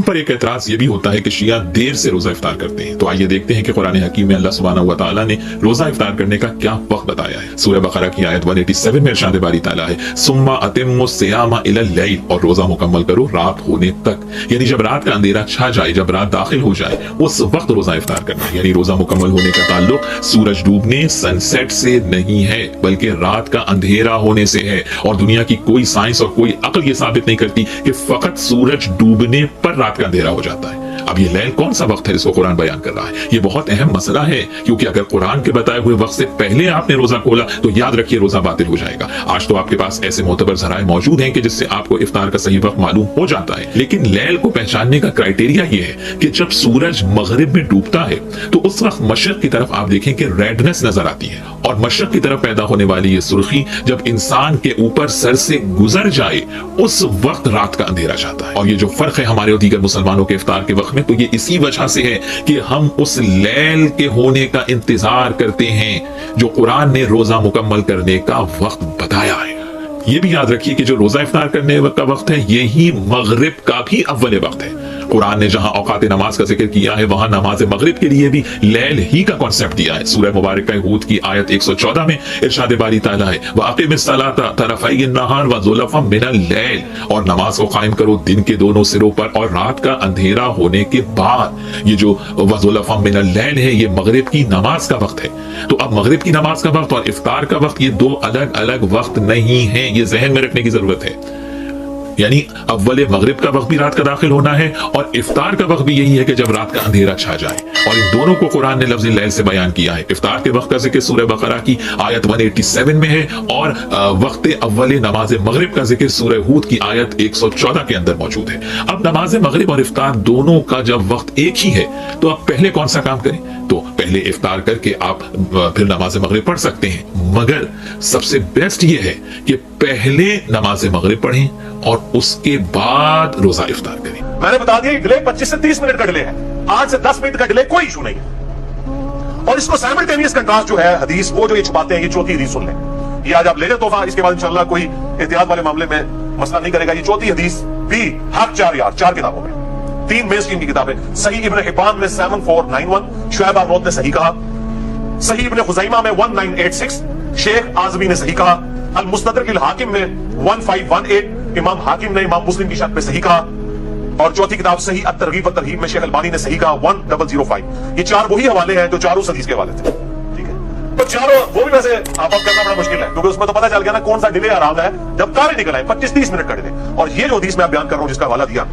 पर एक एतराज ये भी होता है कि शिया देर से रोजा इफ्तार करते हैं। तो आइए देखते हैं कि कुरान हकीम में अल्लाह सुब्हानहू व तआला ने रोजा इफ्तार करने का क्या वक्त बताया है। सूरह बकरा की आयत 187 में इरशाद बारी ताला है, सुम्मा अतिम्मु सियामा इलल लैल, और रोजा मुकम्मल करो रात होने तक। यानी जब रात का अंधेरा छा जाए, जब रात दाखिल हो जाए, उस वक्त रोजा इफ्तार करना। यानी रोजा मुकम्मल होने का ताल्लुक सूरज डूबने सनसेट से नहीं है, बल्कि रात का अंधेरा होने से है। और दुनिया की कोई साइंस और कोई अक्ल ये साबित नहीं करती कि फकत सूरज डूबने पर रात का अंधेरा हो जाता है। अब ये लैल कौन सा वक्त है जिसको कुरान बयान कर रहा है? ये बहुत अहम मसला है, क्योंकि अगर कुरान के बताए हुए वक्त से पहले आपने रोजा खोला तो याद रखिए रोजा बातिल हो जाएगा। आज तो आपके पास ऐसे मोतबर ज़राए मौजूद हैं कि जिससे आपको इफ्तार का सही वक्त मालूम हो जाता है। लेकिन लैल को पहचानने का क्राइटेरिया ये है कि जब सूरज मगरिब में डूबता है तो उस वक्त मशरक की तरफ आप देखें कि रेडनेस नजर आती है, और मशरक की तरफ पैदा होने वाली ये सुर्खी जब इंसान के ऊपर सर से गुजर जाए उस वक्त रात का अंधेरा जाता है। और ये जो फर्क है हमारे और दीगर मुसलमानों के इफ्तार के वक्त में, तो ये इसी वजह से है कि हम उस लैल के होने का इंतजार करते हैं जो कुरान ने रोजा मुकम्मल करने का वक्त बताया है। ये भी याद रखिए कि जो रोजा इफ्तार करने का वक्त है यही मगरिब का भी अव्वल वक्त है। कुरान ने जहां औकात नमाज का जिक्र किया है वहां नमाज मगरिब के लिए भी लैल ही का कॉन्सेप्ट दिया है। सूरह मुबारक हूद की आयत 114 में इरशाद बारी ताला है, व अक़िमिस्सलाता तरफ़ई नहार व ज़ुलफ़म मिनल लैल, और नमाज को कायम करो दिन के दोनों सिरों पर और रात का अंधेरा होने के बाद। ये जो व ज़ुलफ़म मिनल लैल है ये मगरिब की नमाज का वक्त है। तो अब मगरिब की नमाज का वक्त और इफ्तार का वक्त ये दो अलग अलग वक्त नहीं है, ये जहन में रखने की जरूरत है। यानी अव्वल मगरिब का वक्त भी रात का दाखिल होना है और इफ्तार का वक्त भी यही है कि जब रात का अंधेरा छा जाए। और इन दोनों को कुरान ने लफ्ज़ लैल से बयान किया है। इफ्तार के वक्त का जिक्र सूरह बकरा की आयत 187 में है और वक्त अव्वल नमाज मगरिब का जिक्र सूरह हूद की आयत 114 के अंदर मौजूद है। अब नमाज मगरिब और इफ्तार दोनों का जब वक्त एक ही है तो आप पहले कौन सा काम करें? तो पहले इफ्तार करके आप फिर नमाज मगरिब पढ़ सकते हैं, मगर सबसे बेस्ट ये है कि पहले नमाज मगरिब पढ़ें और उसके बाद रोजा इफ्तार करें। मैंने बता दिया डिले 25 से 30 मिनट का डिले है, 8 से 10 मिनट का डिले कोई इशू नहीं है। और इसको साइमल्टेनियस कंट्रास्ट जो है हदीस, वो जो ये छुपाते हैं, ये चौथी हदीस सुन लें। ये आज आप ले लें तोहफा, इसके बाद इंशाल्लाह कोई एहतियात वाले मामले में मसला नहीं करेगा। ये चौथी हदीस भी हक 4 किताबों में, 3 मेनस्ट्रीम की किताबें, सही इब्न हिब्बान में 7491, शुएब आर्नोत ने सही कहा, सही इब्न खुज़ैमा में 1986, शेख आज़मी ने सही कहा, अल मुस्तदरक अल हाकिम में 1518, इमाम हाकिम ने इमाम मुस्लिम की शर्त पे सही कहा, और चौथी किताब सही अत-तरगीब व तरहीब में शेख अलबानी ने सही कहा 1005। ये 4 वही हवाले हैं जो चारों हदीस के हवाले थे। ठीक है, तो चारों वो भी वैसे आप करना बड़ा मुश्किल है, क्योंकि उसमें तो पता चल गया ना कौन सा डिले आराम है जब तारे निकल आए 25-30 मिनट का डिले। और ये जो हदीस मैं बयान कर रहा हूं जिसका हवाला दिया,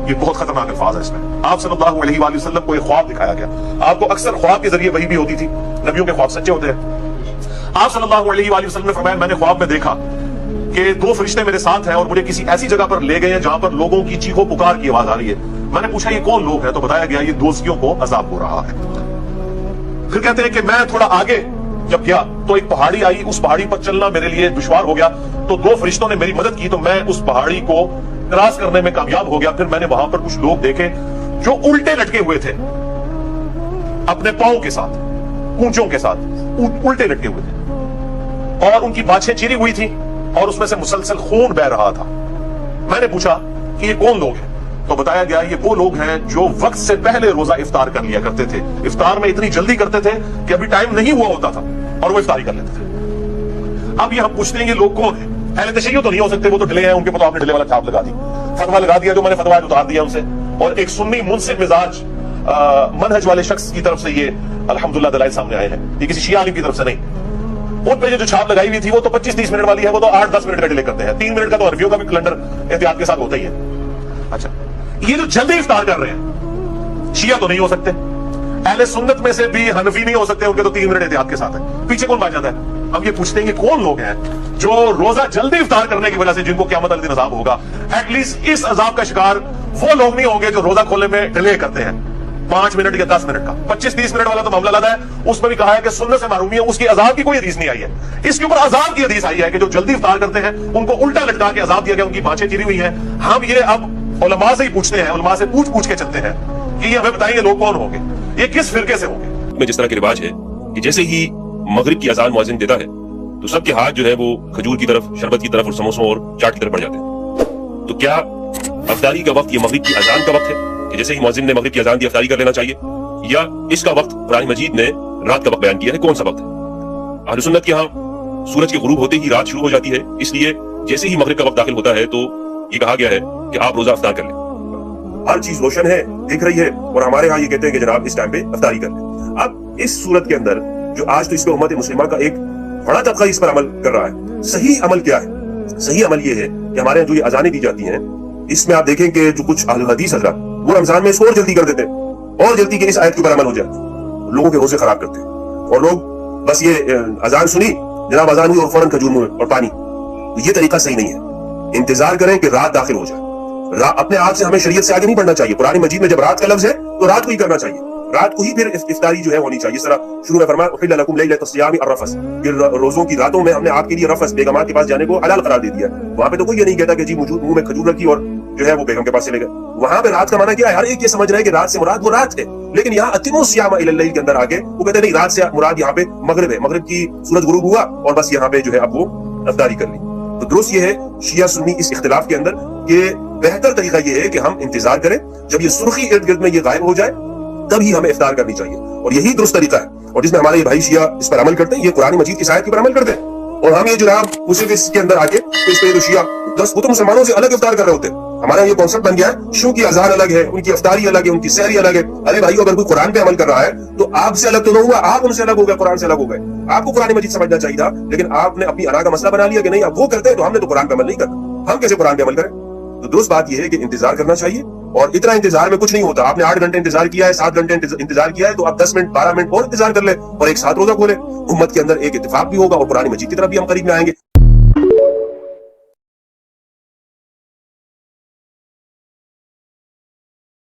ये बहुत खतरनाक अल्फाज है। इसमें आप सल्लल्लाहु अलैहि वसल्लम को एक ख्वाब दिखाया गया। आपको अक्सर ख्वाब के जरिए वही भी होती थी, नबियों के ख्वाब सच्चे होते हैं। आप सल्लल्लाहु अलैहि वसल्लम ने फरमाया, मैंने ख्वाब में देखा कि 2 फरिश्ते मेरे साथ हैं और मुझे किसी ऐसी जगह पर ले गए हैं जहां पर लोगों की चीखों पुकार की आवाज आ रही है। मैंने पूछा ये कौन लोग हैं? तो बताया गया ये दोस्तियों को अजाब हो रहा है। फिर कहते हैं कि मैं थोड़ा आगे जब गया तो एक पहाड़ी आई, उस पहाड़ी पर चलना मेरे लिए दुश्वार हो गया, तो 2 फरिश्तों ने मेरी मदद की, तो मैं उस पहाड़ी को क्रॉस करने में कामयाब हो गया। फिर मैंने वहां पर कुछ लोग देखे जो उल्टे लटके हुए थे, अपने पांव के साथ, पूंछों के साथ उल्टे लटके हुए थे, और उनकी बाछें चिरी हुई थी और उसमें से मुसलसल खून बह रहा था। मैंने पूछा कि ये कौन लोग हैं? तो बताया गया ये वो लोग हैं जो वक्त से पहले रोजा इफ्तार कर लिया करते थे। इफ्तार में इतनी जल्दी करते थे कि अभी टाइम नहीं हुआ होता था और वो इफ्तारी कर लेते थे। अब ये हम पूछते हैं ये लोग कौन है? अहले तशय्युअ तो नहीं हो सकते, वो तो डिले हैं, उनके तो आपने डिले वाला छाप लगा दी, फतवा लगा दिया, जो मैंने फतवा उतार दिया उनसे। और एक सुन्नी मुनसिफ मिजाज मनहज वाले शख्स की तरफ से ये अल्हम्दुलिल्लाह दलाइल सामने आए हैं, ये किसी शिया आलिम की तरफ से नहीं। उन पे जो छाप लगाई हुई थी वो तो 25-30 मिनट वाली है, वो तो 8-10 मिनट का डिले करते हैं। 3 मिनट का तो अरबियों का भी कैलेंडर एहतियात के साथ होता ही है। अच्छा, ये जो जल्दी इफ्तार कर रहे हैं शिया तो नहीं हो सकते, अहले सुन्नत में से भी हनफी नहीं हो सकते, उनके तो 3 मिनट एहतियात के साथ है। पीछे कौन भाग जाता है? हम ये पूछते हैं कि कौन लोग हैं जो रोजा जल्दी इफ्तार करने की वजह से जिनको क़यामत वाले दिन अजाब होगा। एटलीस्ट इस अजाब का शिकार वो लोग नहीं होंगे जो रोजा खोलने में डिले करते हैं 5 मिनट या 10 मिनट का। 25-30 मिनट वाला तो मामला लगा है, उसमें भी कहा है कि सुन्नत से महरूमी है, उसकी अजाब की कोई हदीस नहीं आई है। इसके ऊपर अजाब की हदीस आई है कि जो जल्दी इफ्तार करते हैं उनको उल्टा लटका के अजाब दिया गया, उनकी बाँछें चिरी हुई हैं। हम ये अब उलमा से ही पूछते हैं, उलमा से पूछ के चलते हैं कि ये हमें बताइए लोग कौन होंगे, ये किस फिरके से होंगे। में जिस तरह के रिवाज है कि जैसे ही मगरिब की अजान मुअज्जिन देता है तो सबके हाथ जो है वो खजूर की तरफ, शरबत की तरफ और समोसों और चाट की तरफ बढ़ जाते हैं। तो क्या अफ्तारी का वक्त ये मगरिब की अजान का वक्त है कि जैसे ही मुअज्जिन ने मगरिब की अजान दी इफ्तारी कर लेना चाहिए, या इसका वक्त कुरान मजीद ने रात का वक्त बयान किया है, कौन सा वक्त है? अहले सुन्नत के यहाँ सूरज के गुरूब होते ही रात शुरू हो जाती है, इसलिए जैसे ही मगरिब का वक्त दाखिल होता है तो ये कहा गया है कि आप रोजा इफ्तार कर लें। हर चीज रोशन है, दिख रही है, और हमारे यहाँ ये कहते हैं कि जनाब इस टाइम पे इफ्तारी कर लें। अब इस सूरत के अंदर जो आज तो इस पे उम्मत मुस्लिमा का एक बड़ा तबका इस पर अमल कर रहा है। सही अमल क्या है? सही अमल ये है कि हमारे यहाँ जो ये अजानें दी जाती हैं, इसमें आप देखें कि जो कुछ अहले हदीस हज़रात वो रमजान में इसको और जल्दी कर देते हैं, और जल्दी के इस आयत के ऊपर अमल हो जाए, लोगों के रोजे खराब करते हैं, और लोग बस ये अजान सुनी, जनाब अजान हुई और फौरन खजूर मुंह और पानी। तो ये तरीका सही नहीं है। इंतजार करें कि रात दाखिल हो जाए। अपने आप से हमें शरीयत से आगे नहीं बढ़ना चाहिए। कुरान मजीद में जब रात का लफ्ज है तो रात को ही करना चाहिए, रात को ही फिर इफ्तारी जो है होनी चाहिए। इस तरह शुरू में फरमाया उहिल्ला लकुम लैलतुस सियामी अर्रफस, फिर रोजों की रातों में हमने आपके लिए रफस, बेगमात के पास जाने को हलाल करार दे दिया। वहां पे तो कोई ये नहीं कहता कि जी मुंह में खजूर रखी और जो है वो बेगम के पास चले गए। वहां पे रात का माना क्या है? हर एक ये समझ रहा है कि रात से मुराद वो रात है, लेकिन यहाँ अतिमो सियामा इलल लैल के अंदर आके वो कहते नहीं, रात से मुराद यहाँ पे मगरिब है, मगरिब की सूरज गुरूब हुआ और बस यहाँ पे जो है अब वो इफ्तारी कर ली। तो दुरुस्त ये है शिया सुन्नी इस इख्तिलाफ के अंदर कि बेहतर तरीका ये है कि हम इंतजार करें, जब ये सुर्खी इर्द गिर्द में ये गायब हो जाए तभी हमें इफ्तार करनी चाहिए, और यही दुरुस्त तरीका है। और जिसमें हमारे भाई शिया इस पर अमल करते हैं, ये कुरान मजीद की आयत के ऊपर अमल करते हैं, और हम ये जनाब उसी इसके अंदर आके तो इस पे तो शिया 10 वो तो मुसलमानों से अलग इफ्तार कर रहे होते हैं। हमारा ये कॉन्सेप्ट बन गया है, शू की अजान अलग है, उनकी इफ्तारी अलग है, उनकी सहरी अलग है। अरे भाई, अगर कोई कुरान पे अमल कर रहा है तो आपसे अलग तो नहीं हुआ, आप उनसे अलग हो गए, कुरान से अलग हो गए। आपको कुरान मजीद समझना चाहिए था, लेकिन आपने अपनी अना का मसला बना लिया कि नहीं अब वो करते हैं तो हमने तो कुरान पे अमल नहीं करना, हम कैसे कुरान पे अमल करें? तो दुरुस्त बात यह है कि इंतजार करना चाहिए, और इतना इंतजार में कुछ नहीं होता। आपने 8 घंटे इंतजार किया है, 7 घंटे इंतजार किया है, तो आप 10 मिनट 12 मिनट और इंतजार कर ले और एक साथ रोजा खोले। उम्मत के अंदर एक इत्तेफाक भी होगा और कुरान मजीद की तरफ भी हम करीब में आएंगे।